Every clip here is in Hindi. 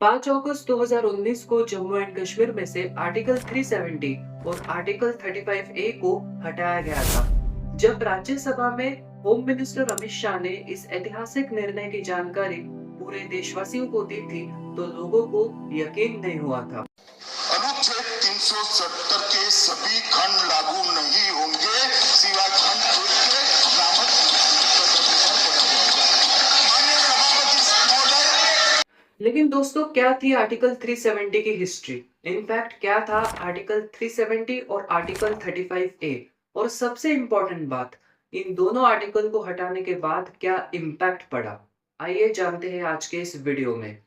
5 अगस्त 2019 को जम्मू एंड कश्मीर में से आर्टिकल 370 और आर्टिकल 35A को हटाया गया था। जब राज्यसभा में होम मिनिस्टर अमित शाह ने इस ऐतिहासिक निर्णय की जानकारी पूरे देशवासियों को दी थी, तो लोगों को यकीन नहीं हुआ था। अनुच्छेद 370 के सभी खंड लागू नहीं होंगे सिवाय खंड 1 के नामक माननीय सभापति महोदय। लेकिन दोस्तों, क्या थी आर्टिकल 370 की हिस्ट्री? इनफैक्ट क्या था आर्टिकल 370 और आर्टिकल 35A? और सबसे इंपॉर्टेंट बात, इन दोनों आर्टिकल को हटाने के बाद क्या इम्पैक्ट पड़ा? आइए जानते हैं आज के इस वीडियो में।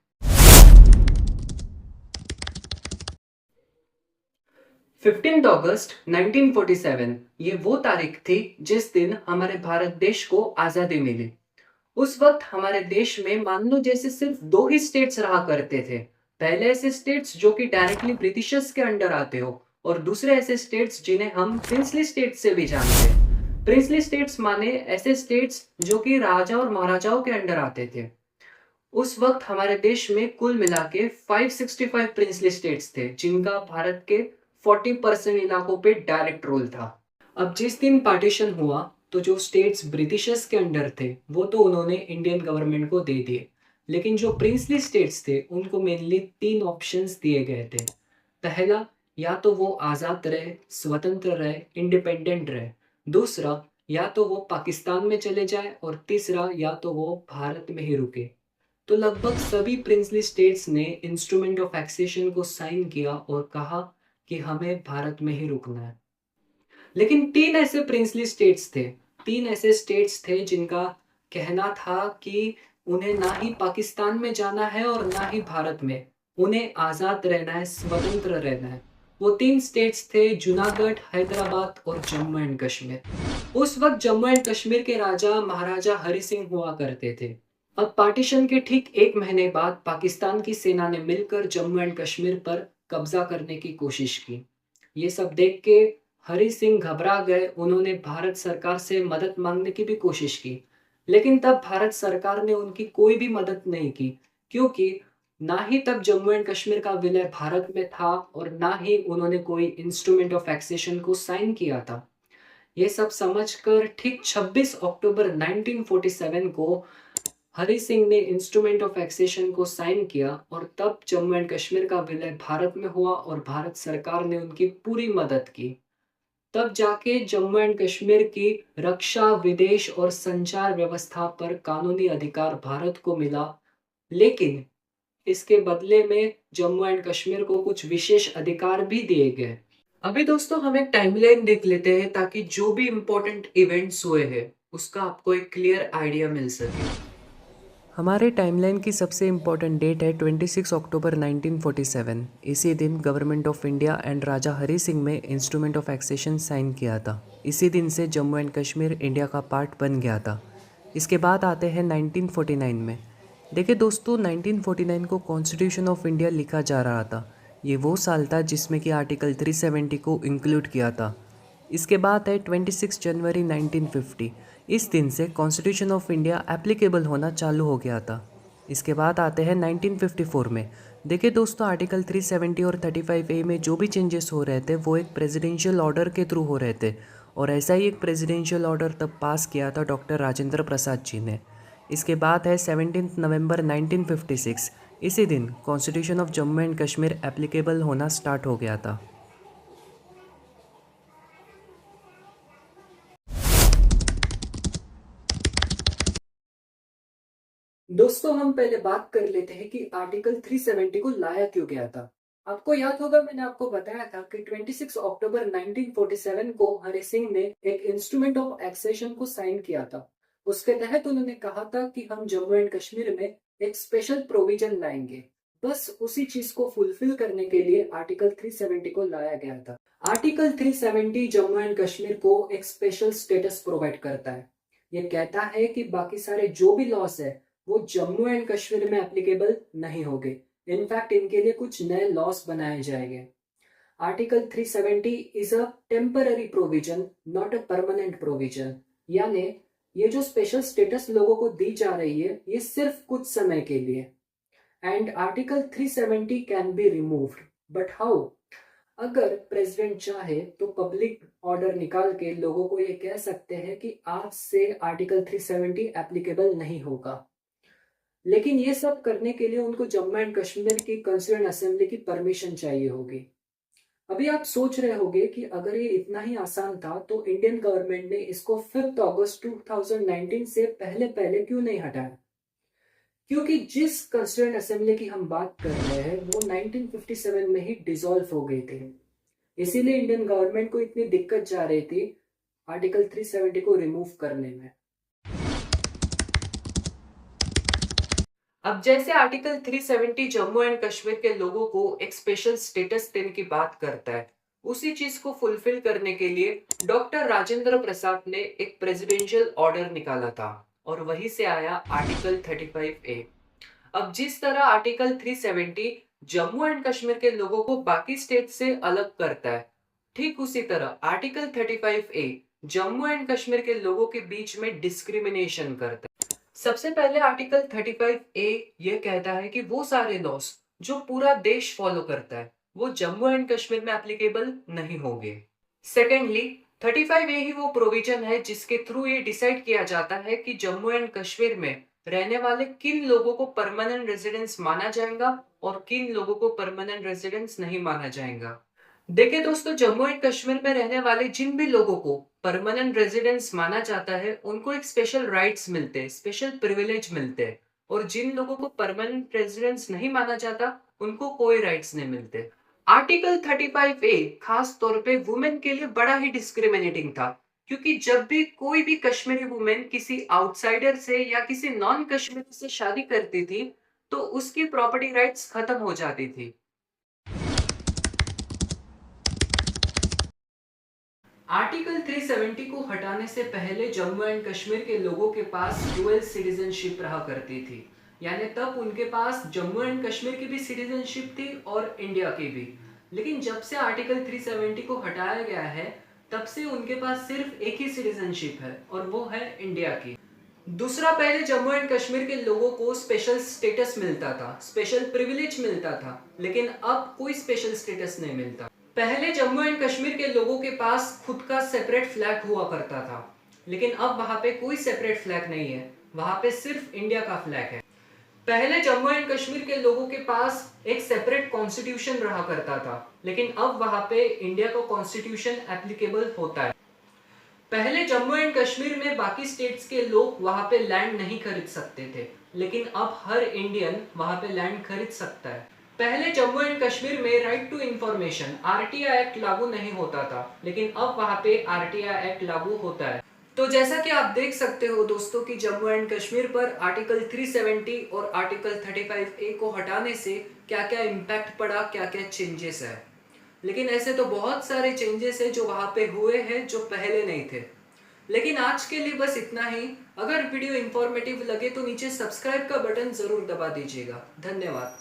15 अगस्त 1947 ये वो तारीख थी जिस दिन हमारे भारत देश को आजादी मिली। उस वक्त हमारे देश में मान लो जैसे सिर्फ दो ही स्टेट्स रहा करते थे। पहले ऐसे स्टेट्स जो कि डायरेक्टली ब्रिटिशर्स के अंडर आते हो, और दूसरे ऐसे स्टेट्स जिन्हें हम प्रिंसली स्टेट्स से भी जानते हैं। प्रिंसली स्टेट्स माने ऐसे स्टेट्स जो कि राजा और महाराजाओं के अंडर आते थे। उस वक्त हमारे देश में कुल मिला के 565 प्रिंसली स्टेट्स थे, जिनका भारत के 40% इलाकों पे डायरेक्ट रोल था। अब जिस दिन पार्टीशन हुआ, तो जो स्टेट्स ब्रिटिशर्स के अंडर थे वो तो उन्होंने इंडियन गवर्नमेंट को दे दिए, लेकिन जो प्रिंसली स्टेट्स थे उनको मेनली तीन ऑप्शंस दिए गए थे। पहला, या तो वो आज़ाद रहे, स्वतंत्र रहे, इंडिपेंडेंट रहे। दूसरा, या तो वो पाकिस्तान में चले जाए, और तीसरा, या तो वो भारत में ही रुके। तो लगभग सभी प्रिंसली स्टेट्स ने इंस्ट्रूमेंट ऑफ एक्सेशन को साइन किया और कहा कि हमें भारत में ही रुकना है। लेकिन तीन ऐसे स्टेट्स थे जिनका कहना था कि उन्हें ना ही पाकिस्तान में जाना है और ना ही भारत में, उन्हें आज़ाद रहना है, स्वतंत्र रहना है। वो तीन स्टेट्स थे जूनागढ़, हैदराबाद और जम्मू एंड कश्मीर। उस वक्त जम्मू एंड कश्मीर के राजा महाराजा हरि सिंह हुआ करते थे। अब पार्टीशन के ठीक एक महीने बाद पाकिस्तान की सेना ने मिलकर जम्मू एंड कश्मीर पर कब्जा करने की कोशिश की। ये सब देख के हरि सिंह घबरा गए। उन्होंने भारत सरकार से मदद मांगने की भी कोशिश की, लेकिन तब भारत सरकार ने उनकी कोई भी मदद नहीं की, क्योंकि ना ही तब जम्मू एंड कश्मीर का विलय भारत में था और ना ही उन्होंने कोई इंस्ट्रूमेंट ऑफ एक्सेशन को साइन किया था। ये सब समझकर ठीक 26 अक्टूबर 1947 को हरि सिंह ने इंस्ट्रूमेंट ऑफ एक्सेशन को साइन किया, और तब जम्मू एंड कश्मीर का विलय भारत में हुआ और भारत सरकार ने उनकी पूरी मदद की। तब जाके जम्मू एंड कश्मीर की रक्षा, विदेश और संचार व्यवस्था पर कानूनी अधिकार भारत को मिला। लेकिन इसके बदले में जम्मू एंड कश्मीर को कुछ विशेष अधिकार भी दिए गए। अभी दोस्तों हम एक टाइमलाइन देख लेते हैं, ताकि जो भी इम्पोर्टेंट इवेंट्स हुए हैं उसका आपको एक क्लियर आइडिया मिल सके। हमारे टाइमलाइन की सबसे इम्पोर्टेंट डेट है 26 अक्टूबर 1947। इसी दिन गवर्नमेंट ऑफ इंडिया एंड राजा हरि सिंह में इंस्ट्रूमेंट ऑफ एक्सेशन साइन किया था। इसी दिन से जम्मू एंड कश्मीर इंडिया का पार्ट बन गया था। इसके बाद आते हैं 1949 में। देखिए दोस्तों, 1949 को कॉन्स्टिट्यूशन ऑफ इंडिया लिखा जा रहा था। ये वो साल था जिसमें कि आर्टिकल 370 को इंक्लूड किया था। इसके बाद है 26 जनवरी 1950। इस दिन से कॉन्स्टिट्यूशन ऑफ इंडिया एप्लीकेबल होना चालू हो गया था। इसके बाद आते हैं 1954 में। देखिए दोस्तों, आर्टिकल 370 और 35A में जो भी चेंजेस हो रहे थे वो एक प्रेसिडेंशियल ऑर्डर के थ्रू हो रहे थे, और ऐसा ही एक प्रेसिडेंशियल ऑर्डर तब पास किया था डॉक्टर राजेंद्र प्रसाद जी ने। इसके बाद है 17 नवंबर 1956। इसी दिन constitution of Jammu and Kashmir applicable होना स्टार्ट हो गया था। दोस्तों हम पहले बात कर लेते हैं कि आर्टिकल 370 को लाया क्यों गया था। आपको याद होगा, मैंने आपको बताया था कि 26 अक्टूबर 1947 को हरि सिंह ने एक इंस्ट्रूमेंट ऑफ एक्सेशन को साइन किया था। उसके तहत उन्होंने कहा था कि हम जम्मू एंड कश्मीर में एक स्पेशल प्रोविजन लाएंगे। बस उसी चीज को फुलफिल करने के लिए आर्टिकल 370 को लाया गया था। आर्टिकल 370 जम्मू एंड कश्मीर को एक स्पेशल स्टेटस प्रोवाइड करता है। ये कहता है कि बाकी सारे जो भी लॉस है वो जम्मू एंड कश्मीर में एप्लीकेबल नहीं होंगे। इनफैक्ट इनके लिए कुछ नए लॉस बनाए जाएंगे। Article 370 is a temporary provision, not a permanent provision. यानी ये जो स्पेशल स्टेटस लोगों को दी जा रही है, ये सिर्फ कुछ समय के लिए। And article 370 can be removed, but how? अगर प्रेसिडेंट चाहे तो पब्लिक ऑर्डर निकाल के लोगों को ये कह सकते हैं कि आज से आर्टिकल 370 एप्लीकेबल नहीं होगा। लेकिन ये सब करने के लिए उनको जम्मू एंड कश्मीर की कंस्टिट्यूएंट असेंबली की परमिशन चाहिए होगी। अभी आप सोच रहे होंगे कि अगर ये इतना ही आसान था तो इंडियन गवर्नमेंट ने इसको 5 अगस्त 2019 से पहले पहले क्यों नहीं हटाया? क्योंकि जिस कंस्टिट्यूएंट असेंबली की हम बात कर रहे हैं वो 1957 में ही डिसॉल्व हो गई थी। इसीलिए इंडियन गवर्नमेंट को इतनी दिक्कत जा रही थी आर्टिकल 370 को रिमूव करने में। अब जैसे आर्टिकल 370 जम्मू एंड कश्मीर के लोगों को एक स्पेशल स्टेटस देने की बात करता है, उसी चीज को फुलफिल करने के लिए डॉक्टर राजेंद्र प्रसाद ने एक प्रेसिडेंशियल ऑर्डर निकाला था और वहीं से आया आर्टिकल 35A। अब जिस तरह आर्टिकल 370 जम्मू एंड कश्मीर के लोगों को बाकी स्टेट से अलग करता है, ठीक उसी तरह article 35A Jammu and Kashmir के लोगों के बीच में डिस्क्रिमिनेशन करता है। सबसे पहले आर्टिकल 35A ये कहता है कि वो सारे लॉस जो पूरा देश फॉलो करता है वो जम्मू एंड कश्मीर में एप्लीकेबल नहीं होंगे। सेकेंडली 35A ही वो प्रोविजन है जिसके थ्रू ये डिसाइड किया जाता है कि जम्मू एंड कश्मीर में रहने वाले किन लोगों को परमानेंट रेजिडेंस माना जाएगा और किन लोगों को परमानेंट रेजिडेंस नहीं माना जाएगा। देखिए दोस्तों, जम्मू एंड कश्मीर में रहने वाले जिन भी लोगों को परमानेंट रेजिडेंस माना जाता है उनको एक स्पेशल राइट्स मिलते हैं, स्पेशल प्रिविलेज मिलते हैं, और जिन लोगों को परमानेंट रेजिडेंस नहीं माना जाता उनको कोई राइट्स नहीं मिलते। आर्टिकल 35A खास तौर पे वुमेन के लिए बड़ा ही डिस्क्रिमिनेटिंग था, क्योंकि जब भी कोई भी कश्मीरी वुमेन किसी आउटसाइडर से या किसी नॉन कश्मीरी से शादी करती थी तो उसकी प्रॉपर्टी राइट्स खत्म हो जाती थी। आर्टिकल 370 को हटाने से पहले जम्मू एंड कश्मीर के लोगों के पास डुअल सिटीजनशिप रहा करती थी, यानी तब उनके पास जम्मू एंड कश्मीर की भी सिटीजनशिप थी और इंडिया की भी। लेकिन जब से आर्टिकल 370 को हटाया गया है तब से उनके पास सिर्फ एक ही सिटीजनशिप है और वो है इंडिया की। दूसरा, पहले जम्मू एंड कश्मीर के लोगों को स्पेशल स्टेटस मिलता था, स्पेशल प्रिविलेज मिलता था, लेकिन अब कोई स्पेशल स्टेटस नहीं मिलता। पहले जम्मू एंड कश्मीर के लोगों के पास खुद का सेपरेट फ्लैग हुआ करता था, लेकिन अब वहां पे कोई सेपरेट फ्लैग नहीं है, वहां पे सिर्फ इंडिया का फ्लैग है। पहले जम्मू एंड कश्मीर के लोगों के पास एक सेपरेट कॉन्स्टिट्यूशन रहा करता था, लेकिन अब वहां पे इंडिया का कॉन्स्टिट्यूशन एप्लीकेबल होता है। पहले जम्मू एंड कश्मीर में बाकी स्टेट्स के लोग वहां पे लैंड नहीं खरीद सकते थे, लेकिन अब हर इंडियन वहां पे लैंड खरीद सकता है। पहले जम्मू एंड कश्मीर में right to information RTI act लागू नहीं होता था, लेकिन अब वहां पे आरटीआई एक्ट लागू होता है। तो जैसा कि आप देख सकते हो दोस्तों कि जम्मू एंड कश्मीर पर आर्टिकल 370 और आर्टिकल 35A को हटाने से क्या क्या इम्पैक्ट पड़ा, क्या क्या चेंजेस है। लेकिन ऐसे तो बहुत सारे चेंजेस है जो वहां पे हुए हैं जो पहले नहीं थे। लेकिन आज के लिए बस इतना ही। अगर वीडियो इंफॉर्मेटिव लगे तो नीचे सब्सक्राइब का बटन जरूर दबा दीजिएगा। धन्यवाद।